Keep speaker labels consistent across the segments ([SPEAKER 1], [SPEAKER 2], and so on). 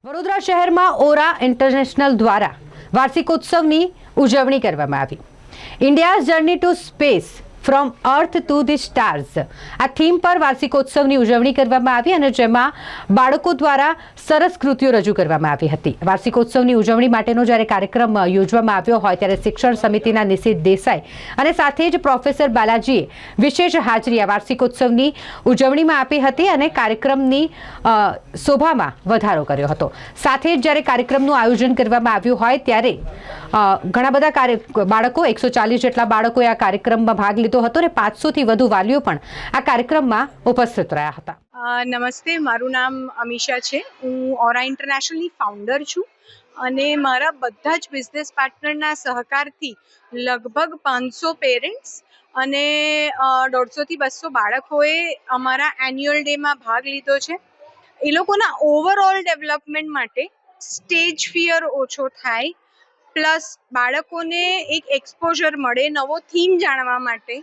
[SPEAKER 1] વડોદરા શહેરમાં ઓરા ઇન્ટરનેશનલ દ્વારા વાર્ષિકોત્સવની ઉજવણી કરવામાં આવી। India's journey two space from earth to the stars આ થીમ પર વાર્ષિકોત્સવની ઉજવણી કરવામાં આવી અને જેમાં બાળકો દ્વારા સરસ કૃતિઓ રજૂ કરવામાં આવી હતી। વાર્ષિકોત્સવની ઉજવણી માટેનો જ્યારે કાર્યક્રમ યોજવામાં આવ્યો હોય ત્યારે શિક્ષણ સમિતિના નિશિત દેસાઈ અને સાથે જ પ્રોફેસર બાલાજીએ વિશેષ હાજરી આ વાર્ષિકોત્સવની ઉજવણીમાં આપી હતી અને કાર્યક્રમની શોભામાં વધારો કર્યો હતો। સાથે જ જ્યારે કાર્યક્રમનું આયોજન કરવામાં આવ્યું હોય ત્યારે ઘણા બધા બાળકો 140 જેટલા બાળકોએ આ કાર્યક્રમમાં ભાગ લીધો હતો અને 500 થી વધુ વાલીઓ પણ આ કાર્યક્રમમાં ઉપસ્થિત રહ્યા હતા।
[SPEAKER 2] નમસ્તે, મારું નામ અમીશા છે। હું ઓરા ઇન્ટરનેશનલની ફાઉન્ડર છું અને મારા બધા જ બિઝનેસ પાર્ટનરના સહકારથી લગભગ 500 પેરેન્ટ્સ અને 150 થી 200 બાળકોએ અમારા એન્યુઅલ ડેમાં ભાગ લીધો છે। એ લોકોના ઓવરઓલ ડેવલપમેન્ટ માટે સ્ટેજ ફિયર ઓછો થાય, પ્લસ બાળકોને એક એક્સપોઝર મળે, નવો થીમ જાણવા માટે,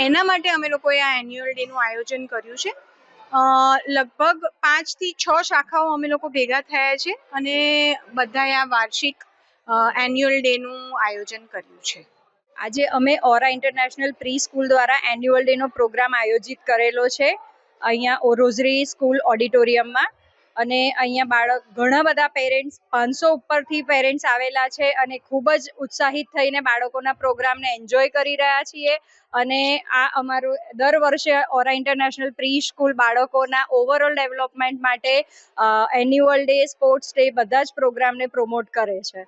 [SPEAKER 2] એના માટે અમે લોકોએ આ એન્યુઅલ ડેનું આયોજન કર્યું છે। લગભગ 5 થી 6 શાખાઓ અમે લોકો ભેગા થયા છે અને બધાએ આ વાર્ષિક એન્યુઅલ ડેનું આયોજન કર્યું છે।
[SPEAKER 3] આજે અમે ઓરા ઇન્ટરનેશનલ પ્રી સ્કૂલ દ્વારા એન્યુઅલ ડેનો પ્રોગ્રામ આયોજિત કરેલો છે અહીંયા રોઝરી સ્કૂલ ઓડિટોરિયમમાં। અને અહીંયા ઘણા બધા પેરેન્ટ્સ 500 ઉપરથી પેરેન્ટ્સ આવેલા છે અને ખૂબ જ ઉત્સાહિત થઈને બાળકોના પ્રોગ્રામને એન્જોય કરી રહ્યા છીએ। અને આ અમારું દર વર્ષે ઓરા ઇન્ટરનેશનલ પ્રી સ્કૂલ બાળકોના ઓવરઓલ ડેવલપમેન્ટ માટે એન્યુઅલ ડે, સ્પોર્ટ્સ ડે બધા જ પ્રોગ્રામને પ્રમોટ કરે છે।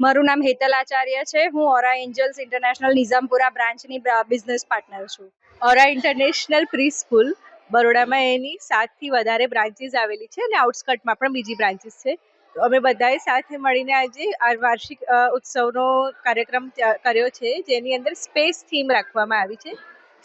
[SPEAKER 3] મારું નામ હેતલ આચાર્ય છે। હું ઓરા એન્જલ્સ ઇન્ટરનેશનલ નિઝામપુરા બ્રાન્ચની બિઝનેસ પાર્ટનર છું।
[SPEAKER 4] ઓરા ઇન્ટરનેશનલ પ્રી સ્કૂલ બરોડામાં એની 7 થી વધારે બ્રાન્ચીસ આવેલી છે અને આઉટસ્કર્ટમાં પણ બીજી બ્રાન્ચીસ છે। તો અમે બધાએ સાથે મળીને આજે આ વાર્ષિક ઉત્સવનો કાર્યક્રમ કર્યો છે, જેની અંદર સ્પેસ થીમ રાખવામાં આવી છે।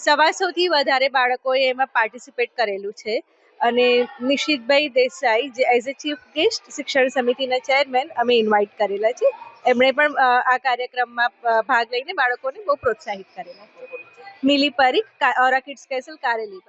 [SPEAKER 4] 125 થી વધારે બાળકોએ એમાં પાર્ટિસિપેટ કરેલું છે અને નિશિતભાઈ દેસાઈ જે એઝ એ ચીફ ગેસ્ટ શિક્ષણ સમિતિના ચેરમેન અમે ઇન્વાઇટ કરેલા છે। એમણે પણ આ કાર્યક્રમમાં ભાગ લઈને બાળકોને બહુ પ્રોત્સાહિત કરેલા છે। મિલી પરીખ, ઓરા કિડ્સ કેસલ, કારેલી।